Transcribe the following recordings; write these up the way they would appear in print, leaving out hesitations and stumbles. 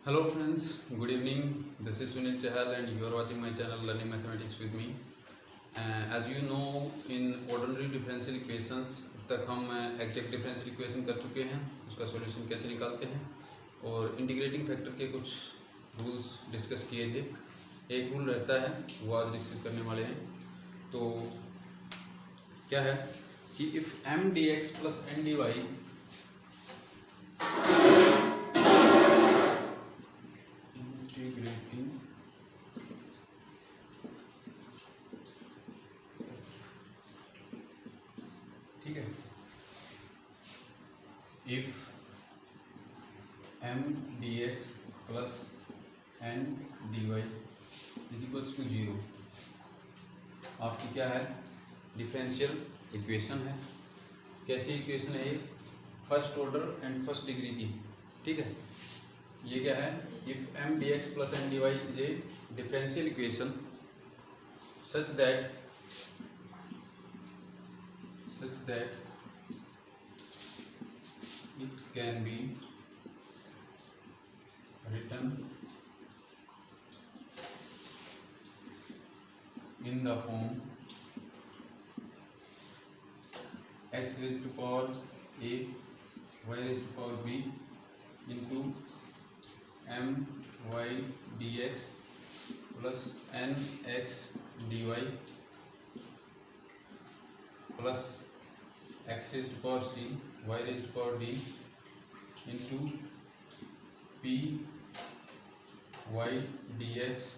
Hello friends, good evening. This is Sunil Chahal and you are watching my channel Learning Mathematics with me. As you know, in ordinary differential equations तक हम exact differential equation कर चुके हैं, उसका solution कैसे निकालते हैं और इंटीग्रेटिंग फैक्टर के कुछ रूल्स डिस्कस किए थे। एक रूल रहता है वो आज डिस्कस करने वाले हैं। तो क्या है कि if M D X plus N D Y ठीक है, if M D X plus N D Y is equals to 0, आपकी क्या है डिफरेंशियल इक्वेशन है। कैसी इक्वेशन है ये? First order and first degree की। ठीक है, ये क्या है? If M D X plus N D Y is a differential equation such that it can be written in the form x raised to power a y raised to power b into m y dx plus n x dy plus x raised to power c y raised to power d into p y dx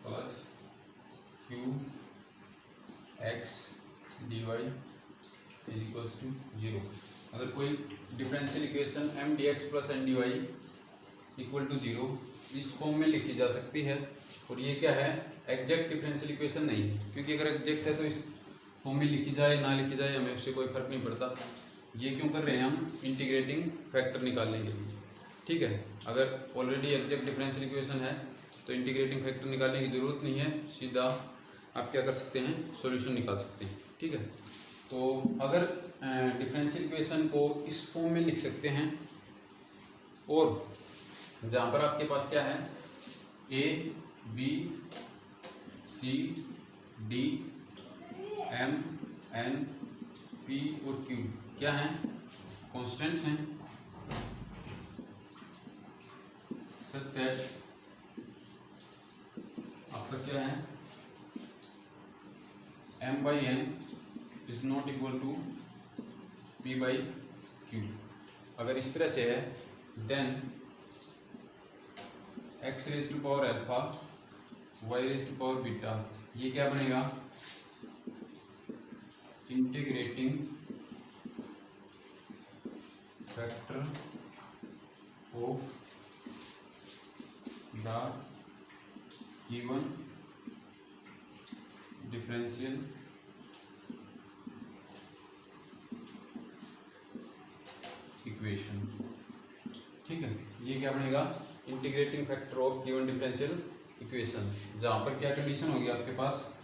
plus q x dy is equals to 0। अगर कोई differential equation M D X plus N D Y equal to 0 इस form में लिखी जा सकती है, और ये क्या है एग्जैक्ट डिफरेंशियल इक्वेशन नहीं है, क्योंकि अगर एग्जैक्ट है तो इस फॉर्म में लिखी जाए ना लिखी जाए हमें उससे कोई फर्क नहीं पड़ता। ये क्यों कर रहे हैं हम? इंटीग्रेटिंग फैक्टर निकालने के लिए। ठीक है, अगर ऑलरेडी एग्जैक्ट डिफरेंशियल इक्वेशन है तो इंटीग्रेटिंग फैक्टर निकालने की ज़रूरत नहीं है, सीधा आप क्या कर सकते हैं सॉल्यूशन निकाल सकते हैं। ठीक है, तो अगर डिफरेंशियल इक्वेशन को इस फॉर्म में लिख सकते हैं, और जहाँ पर आपके पास क्या है A B C D M N P और क्यू क्या हैं? कॉन्स्टेंट्स हैं। सच दैट आपका क्या है M by N is not equal to P by Q. अगर इस तरह से है then X raise to power alpha Y raise to power beta, ये क्या बनेगा? Integrating factor of the given differential equation. ठीक है, ये क्या बनेगा? Integrating factor of given differential equation, जहाँ पर क्या कंडीशन होगी आपके पास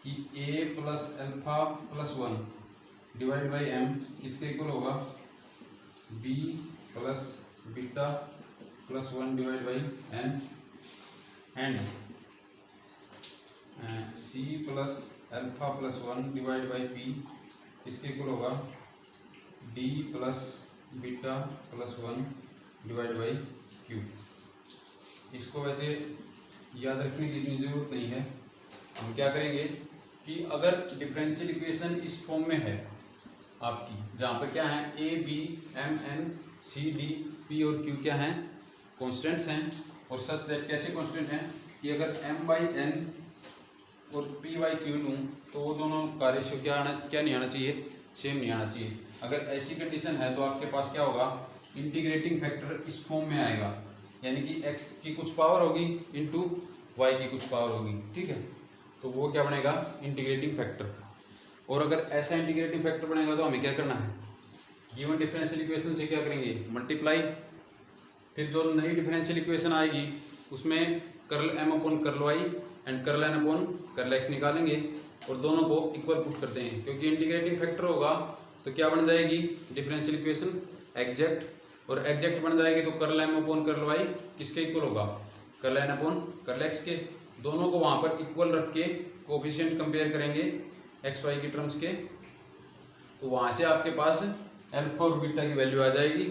कि a plus alpha plus 1 divide by m इसके इक्वल होगा b plus beta plus 1 divide by n and c plus alpha plus 1 divide by p इसके इक्वल होगा d plus beta plus 1 divide by q। इसको वैसे याद रखने की इतनी ज़रूरत नहीं है। हम क्या करेंगे कि अगर डिफरेंशियल इक्वेशन इस फॉर्म में है आपकी, जहाँ पर क्या है A B M N C D P और क्यू क्या हैं? कॉन्स्टेंट्स हैं। और सच दैट कैसे कॉन्स्टेंट हैं कि अगर एम बाई एन और पी बाई क्यू लूँ तो वो दोनों का रेशियो क्या नहीं आना चाहिए? सेम नहीं आना चाहिए। अगर ऐसी कंडीशन है तो आपके पास क्या होगा? इंटीग्रेटिंग फैक्टर इस फॉर्म में आएगा, यानी कि एक्स की कुछ पावर होगी इंटू वाई की कुछ पावर होगी। ठीक है, तो वो क्या बनेगा? Integrating factor. और अगर ऐसा इंटीग्रेटिंग फैक्टर बनेगा तो हमें क्या करना है? गिवन डिफरेंशियल इक्वेशन से क्या करेंगे? मल्टीप्लाई। फिर जो नई डिफरेंशियल इक्वेशन आएगी उसमें curl M upon curl Y and curl N upon curl X निकालेंगे और दोनों को इक्वल पुट करते हैं, क्योंकि इंटीग्रेटिंग फैक्टर होगा तो क्या बन जाएगी डिफरेंशियल इक्वेशन? एग्जैक्ट और एग्जैक्ट बन जाएगी तो curl M upon curl Y किसके इक्वल होगा, curl N upon curl X के। दोनों को वहाँ पर इक्वल रख के कोफिशिएंट कंपेयर करेंगे एक्स वाई की टर्म्स के, तो वहाँ से आपके पास अल्फा और बीटा की वैल्यू आ जाएगी।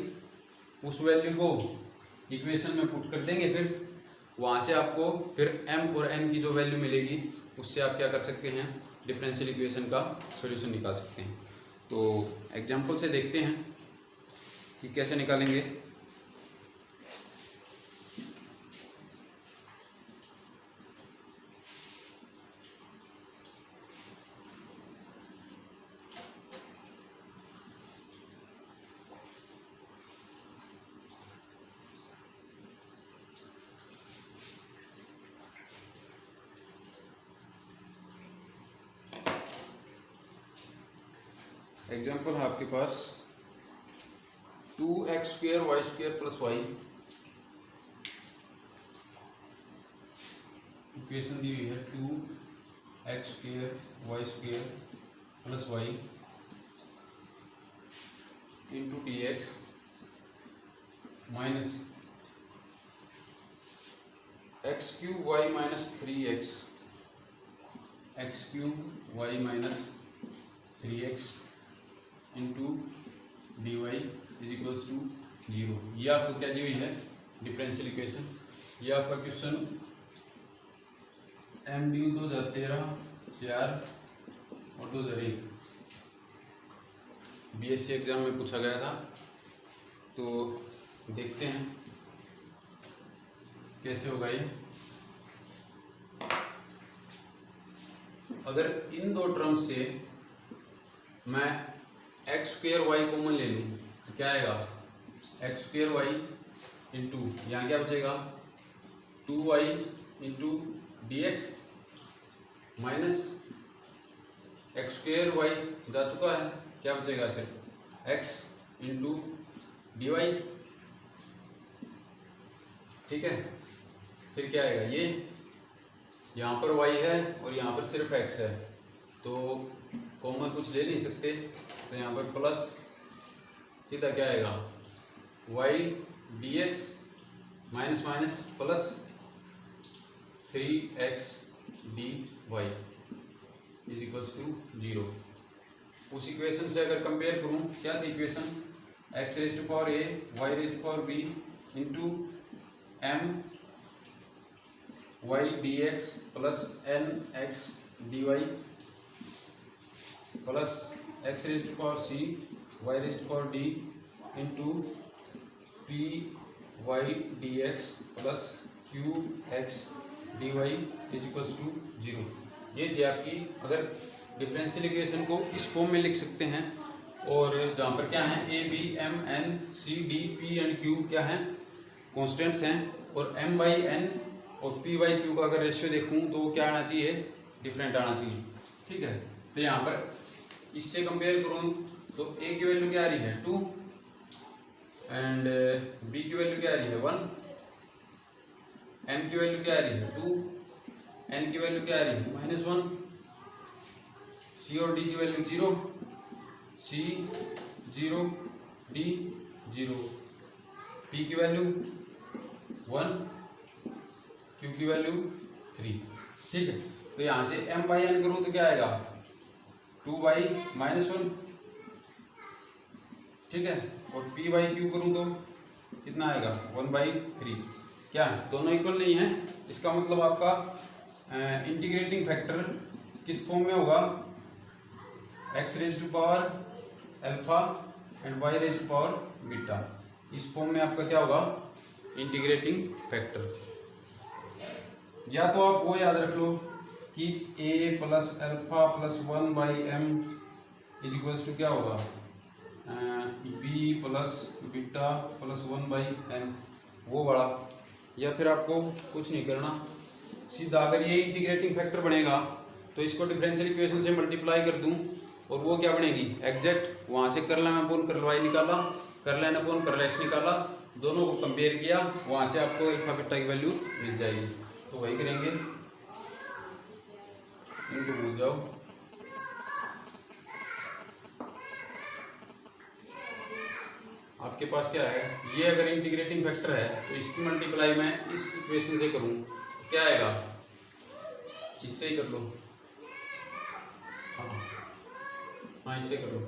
उस वैल्यू को इक्वेशन में पुट कर देंगे, फिर वहाँ से आपको फिर m और n की जो वैल्यू मिलेगी उससे आप क्या कर सकते हैं, डिफरेंशियल इक्वेशन का सॉल्यूशन निकाल सकते हैं। तो एग्जांपल से देखते हैं कि कैसे निकालेंगे। एग्जाम्पल है आपके पास 2x² y² plus y, equation दी हुई है 2x² y² plus y into dx minus x³ y minus 3x, x³ y minus 3x into D Y is equals to 0। ये आपको क्या दी हुई है, डिफरेंशियल इक्वेशन। ये आपका क्वेश्चन MDU 2013 4 और 2001 BSc एग्जाम में पूछा गया था। तो देखते हैं कैसे होगा ये। अगर इन दो टर्म से मैं x² y कॉमन ले लूँ तो क्या आएगा, x² y इंटू यहाँ क्या बचेगा 2y into dx minus x² y जा चुका है, क्या बचेगा सिर्फ x इंटू dy। ठीक है, फिर क्या आएगा, ये यहाँ पर y है और यहाँ पर सिर्फ x है तो कॉमन कुछ ले नहीं सकते, तो यहाँ पर प्लस सीधा क्या आएगा y dx minus minus plus 3x dy is equals to 0। उस इक्वेशन से अगर कंपेयर करूँ, क्या थी equation, x raise to power a y raise to power b into m y dx plus n x dy plus x raise to power c y raise to power d into p y dx plus q x dy is equals to 0। ये थी आपकी, अगर differential equation को इस form में लिख सकते हैं, और जहाँ पर क्या है a b m n c d p and q क्या हैं, कॉन्स्टेंट्स हैं, और m by n और p by q का अगर रेशियो देखूँ तो क्या आना चाहिए, डिफरेंट आना चाहिए। ठीक है, तो यहाँ पर इससे कंपेयर करूँ तो a की वैल्यू क्या आ रही है 2 एंड b की वैल्यू क्या आ रही है 1, m की वैल्यू क्या आ रही है 2, n की वैल्यू क्या आ रही है -1, c और d की वैल्यू 0, c 0 d 0, p की वैल्यू 1, q की वैल्यू 3। ठीक है, तो यहाँ से m by n करूँ तो क्या आएगा 2/-1। ठीक है, और p by q करूँ तो कितना आएगा 1/3। क्या दोनों इक्वल नहीं है, इसका मतलब आपका इंटीग्रेटिंग फैक्टर किस फॉर्म में होगा, x raise to power alpha and y raise to power beta, इस फॉर्म में आपका क्या होगा इंटीग्रेटिंग फैक्टर। या तो आप वो याद रख लो कि a plus alpha plus 1/m is equals to क्या होगा b plus beta plus 1/n, वो बड़ा। या फिर आपको कुछ नहीं करना, सीधा अगर ये इंटीग्रेटिंग फैक्टर बनेगा तो इसको डिफरेंशियल इक्वेशन से मल्टीप्लाई कर दूं और वो क्या बनेगी एग्जैक्ट, वहाँ से curl M upon curl y निकाला, curl N upon curl x निकाला, दोनों को कंपेयर किया, वहाँ से आपको अल्फा बीटा की वैल्यू मिल जाएगी। तो वही करेंगे, इनको भूल जाओ। आपके पास क्या है, ये अगर इंटीग्रेटिंग फैक्टर है तो इसकी मल्टीप्लाई मैं इस इक्वेशन से करूं क्या आएगा, इससे ही कर लो। हाँ इससे कर लो।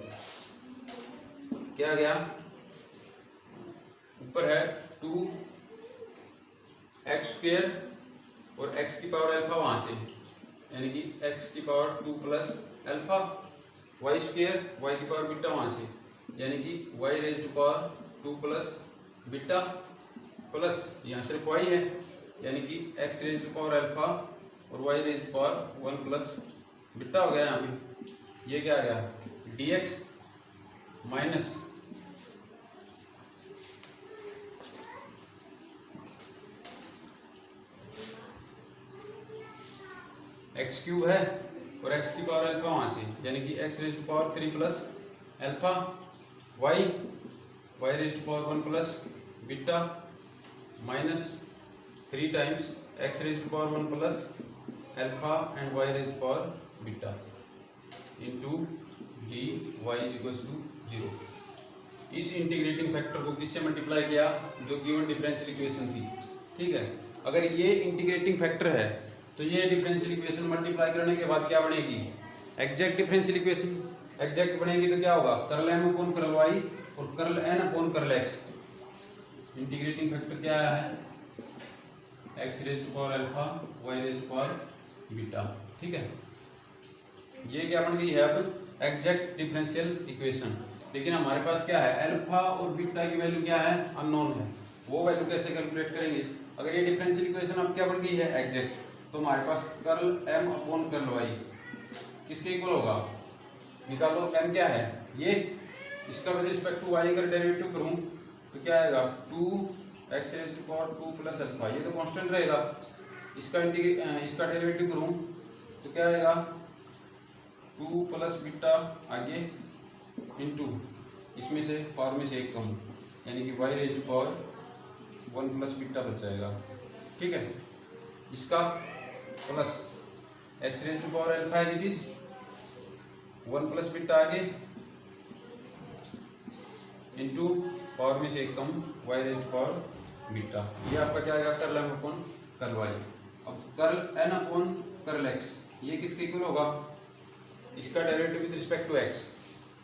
क्या गया, ऊपर है 2x² और x की पावर अल्फा वहां से, यानी कि x की power 2 plus alpha, y² y की पावर बीटा वहां से, यानी कि y raise to power 2 plus beta plus यहाँ सिर्फ y है, यानी कि x raise to power alpha और y raise to power 1 plus beta हो गया। यहाँ पे ये क्या आ गया, dx माइनस x³ है और x की पावर अल्फा वहां से, यानी कि x raise to power 3 plus alpha, y raise to power 1 plus beta minus 3 times x raise to power 1 plus alpha and y raise to power beta into dy equals to 0। इस integrating factor को किससे multiply किया, जो given differential equation थी। ठीक है, अगर ये इंटीग्रेटिंग फैक्टर है तो ये डिफरेंशियल इक्वेशन मल्टीप्लाई करने के बाद क्या बनेगी, एग्जैक्ट डिफरेंशियल इक्वेशन। एग्जैक्ट बनेगी तो क्या होगा, curl m upon curl y और curl n upon curl x। Integrating factor क्या है, x raise to power alpha y raise to power beta. ठीक है, ये क्या बन गई है अब एग्जैक्ट डिफरेंशियल इक्वेशन। लेकिन हमारे पास क्या है, अल्फा और बीटा की वैल्यू क्या है, अननोन है। वो वैल्यू कैसे कैलकुलेट करेंगे, अगर ये डिफरेंशियल इक्वेशन अब क्या बन गई है एग्जैक्ट, तो हमारे पास curl m upon curl y किसके इक्वल होगा, निकालो। m क्या है, ये इसका विद रिस्पेक्ट टू y अगर डेरिवेटिव करूं तो क्या आएगा, 2x raise to power 2 plus alpha, ये तो कांस्टेंट रहेगा। इसका डेरिवेटिव करूं तो क्या आएगा, 2 प्लस बीटा आगे इंटू इसमें से पावर में से एक कम, यानी कि y raise to power 1 plus beta बच जाएगा। ठीक है, इसका plus x raise to power alpha है जी 1 प्लस बीटा आगे इंटू पावर में से एक कम y raise to power beta. ये आपका क्या आएगा, curl m upon curl y। अब curl n upon curl x ये किसके इक्वल होगा, इसका derivative with respect to x,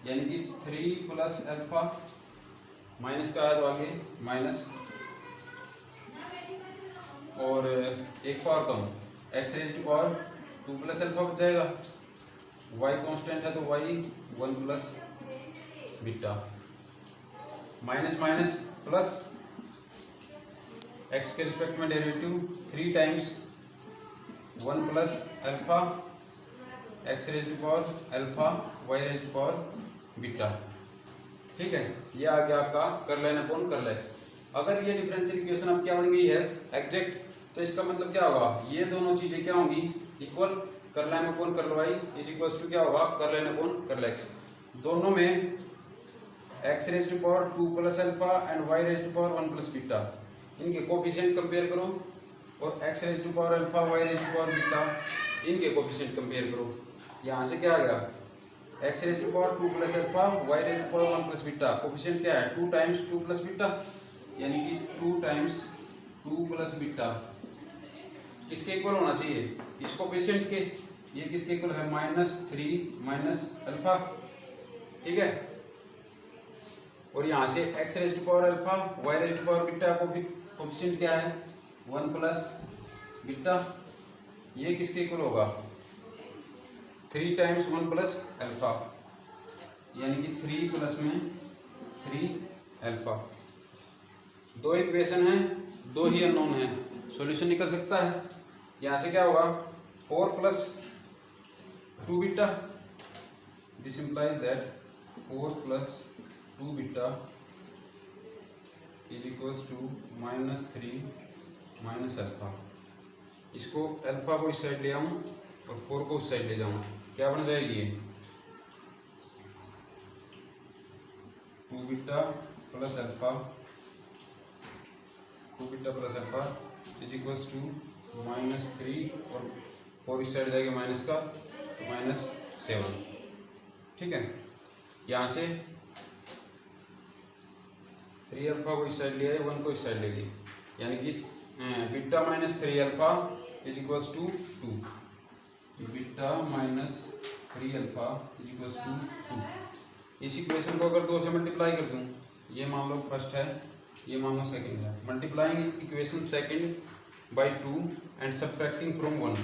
यानी कि 3 प्लस अल्फा माइनस का है तो आगे माइनस और एक पावर कम x raise to power 2 plus alpha बच जाएगा। y कांस्टेंट है तो y 1 plus beta minus minus plus x के रिस्पेक्ट में derivative 3 times 1 plus alpha x raise to power alpha y raise to power beta. ठीक है, ये आ गया आपका curl n upon curl x। अगर ये डिफरेंशियल इक्वेशन अब क्या बन गई है एग्जैक्ट, तो इसका मतलब क्या होगा, ये दोनों चीजें क्या होंगी equal, curl m upon curl y is equals to क्या होगा, curl n upon curl x। दोनों में x raise to power 2 plus alpha and y raise to power 1 plus beta, इनके कोफिशिएंट कंपेयर करो, और x raise to power alpha y raise to power beta इनके coefficient compare करो। यहाँ से क्या आ गया, x raise to power 2 plus alpha y raise to power 1 plus beta, coefficient क्या है 2 टाइम्स 2 प्लस बीटा, यानी कि 2 टाइम्स 2 प्लस बीटा किसके इक्वल होना चाहिए, इस कोफिशिएंट के। ये किसके इक्वल है, -3 माइनस अल्फा। ठीक है, और यहाँ से x raise to power alpha y raise to power beta coefficient क्या है 1 प्लस बीटा, ये किसके इक्वल होगा 3 टाइम्स 1 प्लस अल्फा, यानी कि 3 प्लस में 3 अल्फा। दो इक्वेशन है, दो ही अननोन है, सॉल्यूशन निकल सकता है। यहाँ से क्या होगा 4 plus 2 beta, this implies that 4 plus 2 beta is equals to -3 minus alpha. इसको अल्फा को इस साइड ले आऊँ और 4 को उस साइड ले जाऊँ, क्या बन जाएगी 2 beta plus alpha, 2 beta plus alpha is equals to -3 और 4 इस साइड जाएगा माइनस का तो -7। ठीक है, यहाँ से 3 अल्फा को इस साइड ले आए, 1 को इस साइड ले गई, यानी कि beta minus 3 alpha is equals to 2। Beta minus 3 alpha is equals to 2। इस इक्वेशन को अगर 2 से मल्टीप्लाई कर दूं, ये मान लो फर्स्ट है, ये मान लो सेकंड है, multiplying equation second by 2 and subtracting from 1,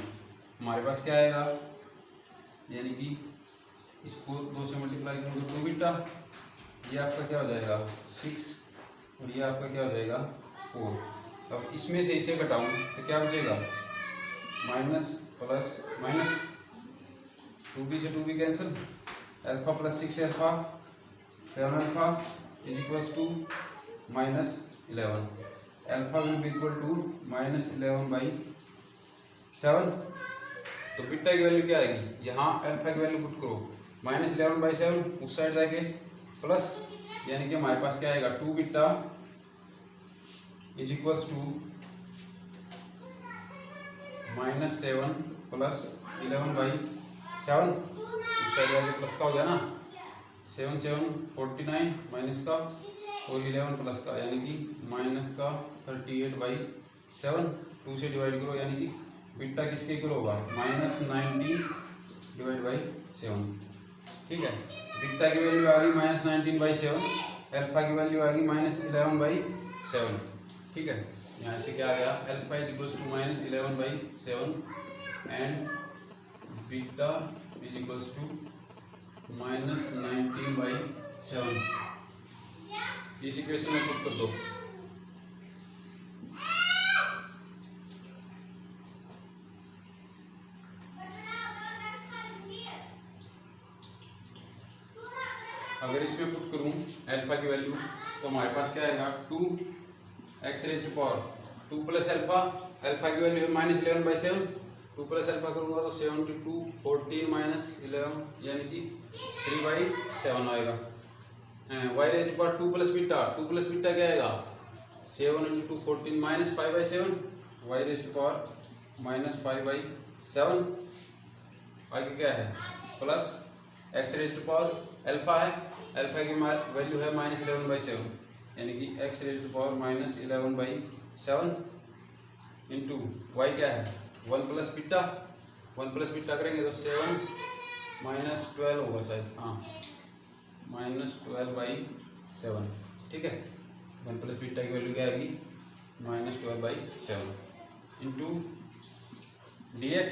हमारे पास क्या आएगा, यानी कि इसको 2 से मल्टीप्लाई करोगे 2 बीटा, ये आपका क्या हो जाएगा 6 और ये आपका क्या हो जाएगा 4। अब इसमें से इसे घटाऊं तो क्या बचेगा, माइनस प्लस माइनस, 2b से 2b cancel, alpha plus 6 alpha 7 alpha is equals to minus 11। Alpha will be equal to minus 11 by 7। तो बीटा की वैल्यू क्या आएगी, यहाँ अल्फा की वैल्यू पुट करो, माइनस 11 बाई 7, उस साइड जाके प्लस, यानी कि हमारे पास क्या आएगा 2 beta is equals to minus 7 plus 11 by 7, उस साइड जाके प्लस का हो जाए ना, 7 7 49 माइनस का और 11 प्लस का, यानी कि माइनस का 38 बाई 7, 2 से डिवाइड करो, यानी कि बीटा किसके इक्वल होगा, माइनस 90 डिवाइड बाई 7। ठीक है, बीटा की वैल्यू आ गई माइनस 19 बाई 7, अल्फा की वैल्यू आ गई माइनस 11 बाई 7। ठीक है, यहाँ से क्या आ गया, alpha is equals to minus 11 by 7 and beta is equals to minus 19 by 7। इस इक्वेशन में पुट कर दो। अगर इसमें पुट करूं अल्फा की वैल्यू तो हमारे पास क्या आएगा, 2x raise to power 2 plus alpha, alpha की वैल्यू है माइनस 11 बाई 7, 2 प्लस अल्फा करूंगा तो 72 14 माइनस 11 यानी कि 3 बाई 7 आएगा। y raise to power 2 plus beta, 2 plus beta क्या आएगा 7 into 14 minus 5 by 7, y raise to power minus 5 by 7, आगे क्या है plus x raise to power alpha है, अल्फा की वैल्यू है माइनस 11 बाई 7, यानी कि x raise to power minus 11 by 7 into y क्या है 1 प्लस बीटा, 1 प्लस बीटा करेंगे तो 7 माइनस 12 होगा शायद, हाँ माइनस 12 बाई 7। ठीक है, 1 प्लस बीटा की वैल्यू क्या आएगी minus 12 by 7 into dx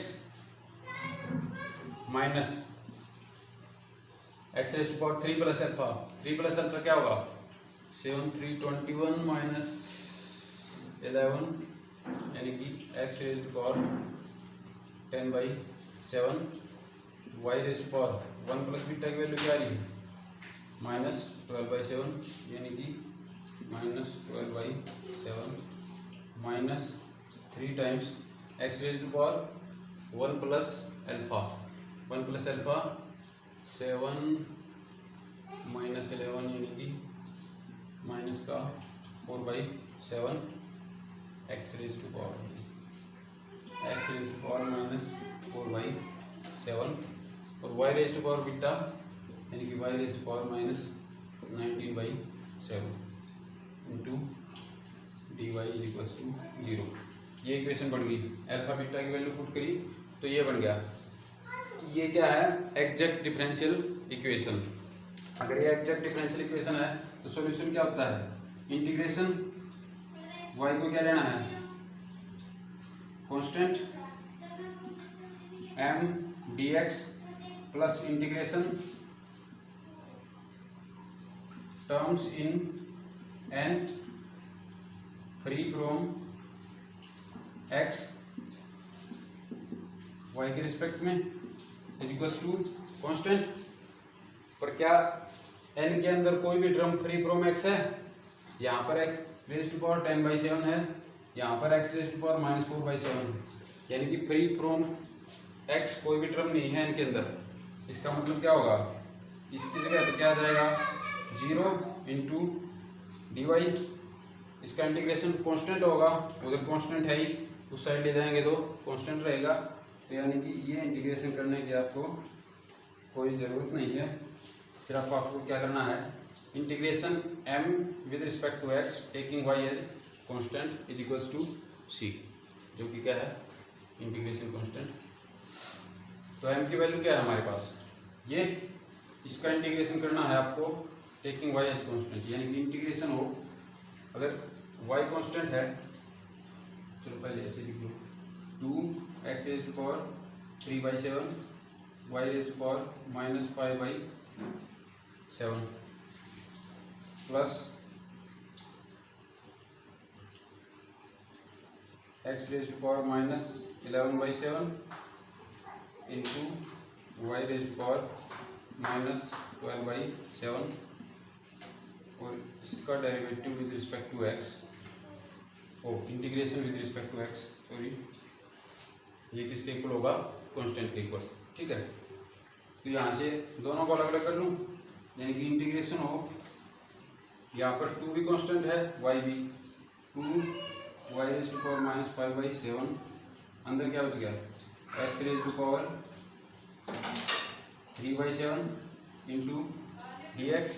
minus x raise to power 3 plus alpha, 3 plus alpha क्या होगा 7 3 21 माइनस 11 यानी कि x raise to power 10 by 7, y raise to power 1 plus beta की वैल्यू क्या आ रही है माइनस 12 बाई 7, यानी कि minus 12 by 7 minus 3 times x raise to power 1 plus alpha, 1 plus alpha 7 minus 11 यानी कि माइनस का 4 by 7 x raise to power minus 4 by 7 और y raise to power beta यानी कि y raise to power minus 19 by 7 into D Y is equals to 0। ये equation बन गई, alpha beta की वैल्यू पुट करी तो ये बन गया। ये क्या है एग्जैक्ट डिफरेंशियल इक्वेशन। अगर ये एग्जैक्ट डिफरेंशियल इक्वेशन है तो सॉल्यूशन क्या होता है, इंटीग्रेशन y को क्या लेना है constant m dx plus integration terms in n free from x y के रिस्पेक्ट में इज इक्वल्स टू कांस्टेंट। पर क्या n के अंदर कोई भी टर्म फ्री फ्रॉम x है, यहाँ पर x raise to power 10 by 7 है, यहाँ पर x raise to power minus 4 by 7, यानी कि फ्री फ्रॉम x कोई भी टर्म नहीं है इनके अंदर। इसका मतलब क्या होगा, इसकी जगह तो क्या आ जाएगा 0 इंटू डी वाई, इसका इंटीग्रेशन कांस्टेंट होगा, उधर कांस्टेंट है ही, उस साइड ले जाएंगे तो कांस्टेंट रहेगा। तो यानी कि ये इंटीग्रेशन करने की आपको कोई ज़रूरत नहीं है, सिर्फ आपको क्या करना है integration m with respect to x taking y as constant is equals to c, जो कि क्या है इंटीग्रेशन कांस्टेंट। तो m की वैल्यू क्या है हमारे पास, ये इसका इंटीग्रेशन करना है आपको टेकिंग y एज कांस्टेंट, यानी कि इंटीग्रेशन हो अगर y कांस्टेंट है, चलो पहले ऐसे लिख लो 2x raise to power 3/7 y raise to power -5/7 plus x raise to power -11/7 into y raise to power -12/7 और इसका derivative with respect to x, integration with respect to x, sorry, ये किसके इक्वल होगा, कांस्टेंट के equal. ठीक है, तो यहाँ से दोनों को अलग अलग कर लूँ, यानी कि इंटीग्रेशन हो, यहाँ पर 2 भी कांस्टेंट है, y भी 2y रेज़ टू पावर -5/7, अंदर क्या बच गया x raise to power 3/7 into dx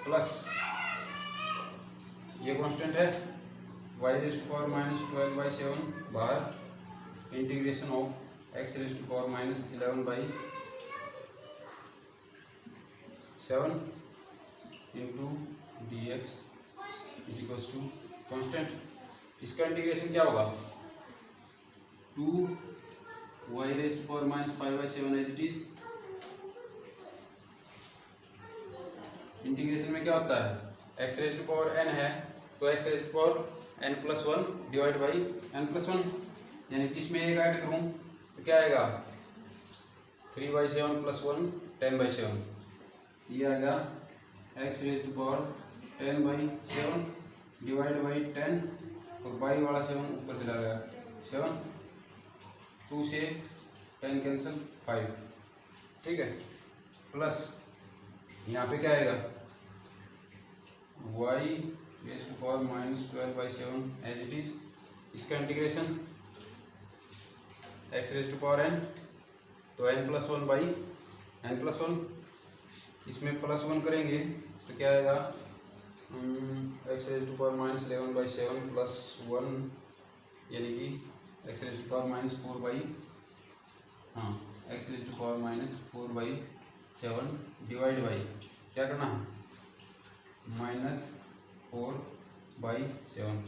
plus ये कांस्टेंट है y रेज़ टू पावर -12/7 बाहर, integration of x raise to power -11/7 into dx is equals to constant. इसका इंटीग्रेशन क्या होगा 2y raise to power -5/7 as it is. Integration में क्या होता है x raise to power n है तो x raise to power n+1 divide by n+1, यानी कि इसमें एक ऐड करूँ तो क्या आएगा 3/7 + 1 10/7, ये आएगा x raise to power 10/7 divide by 10 और बाई वाला 7 ऊपर चला गया 7, 2 से 10 कैंसिल 5, ठीक है, प्लस यहाँ पे क्या आएगा y raise to power -12/7 as it is. इसका integration x raise to power n तो n+1/n+1, इसमें +1 करेंगे तो क्या आएगा x raise to power -11/7 plus 1, यानी कि x रेज़ टू पावर -4/, हाँ x raise to power -4/7 divide by क्या करना -4/7, बाई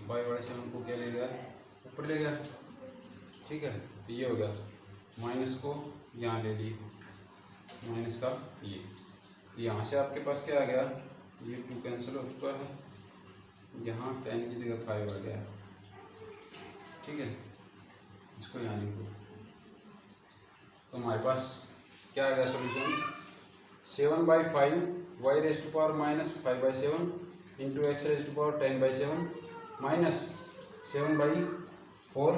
वाले 7 को क्या ले गया ऊपर ले गया, ठीक है, तो ये हो गया, माइनस को यहाँ ले लिए, माइनस का ये, यहाँ से आपके पास क्या आ गया, ये 2 कैंसिल हो चुका है, यहाँ 10 की जगह 5 आ गया, ठीक है, इसको यहाँ लिखो, तो हमारे पास क्या आ गया solution 7/5 y raise to power -5/7 into x raise to power 10/7 minus 7/4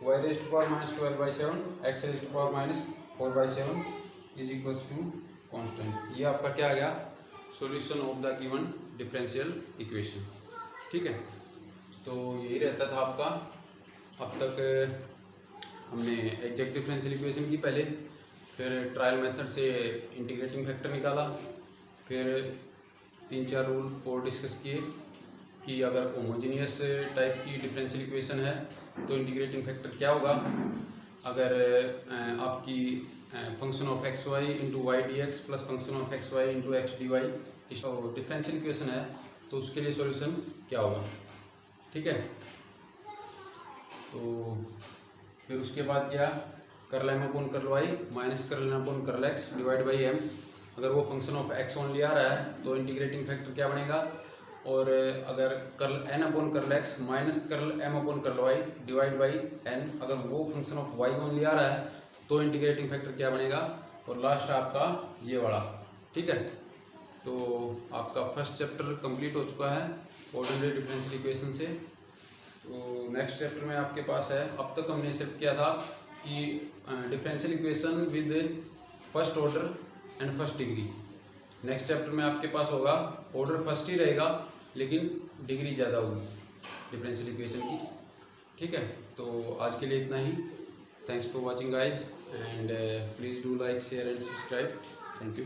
y raise to power -12/7 x raise to power -4/7 is equals to constant. ये आपका क्या आ गया solution of the given differential equation, ठीक है। तो यही रहता था आपका, अब तक हमने एग्जैक्ट डिफरेंशियल इक्वेशन की पहले, फिर ट्रायल मेथड से इंटीग्रेटिंग फैक्टर निकाला, फिर 3-4 रूल और डिस्कस किए कि अगर होमोजीनियस टाइप की डिफरेंशियल इक्वेशन है तो इंटीग्रेटिंग फैक्टर क्या होगा, अगर आपकी function of X Y into Y D X plus function of X Y into X D Y differential equation है तो उसके लिए सॉल्यूशन क्या होगा, ठीक है। तो फिर उसके बाद क्या curl M upon curl Y minus curl N upon curl X divide by M, अगर वो फंक्शन ऑफ एक्स ओनली आ रहा है तो इंटीग्रेटिंग फैक्टर क्या बनेगा, और अगर curl N upon curl X minus curl M upon curl Y divide by N, अगर वो फंक्शन ऑफ वाई ओनली आ रहा है तो इंटीग्रेटिंग फैक्टर क्या बनेगा, और लास्ट आपका ये वाला, ठीक है। तो आपका फर्स्ट चैप्टर कंप्लीट हो चुका है ऑर्डिनरी डिफरेंशियल इक्वेशन से। तो नेक्स्ट चैप्टर में आपके पास है, अब तक हमने सिर्फ किया था कि differential equation with first order and first degree. Next chapter में आपके पास होगा ऑर्डर फर्स्ट ही रहेगा लेकिन डिग्री ज़्यादा होगी डिफरेंशियल इक्वेशन की, ठीक है। तो आज के लिए इतना ही, thanks for watching guys and please do like share and subscribe, thank you.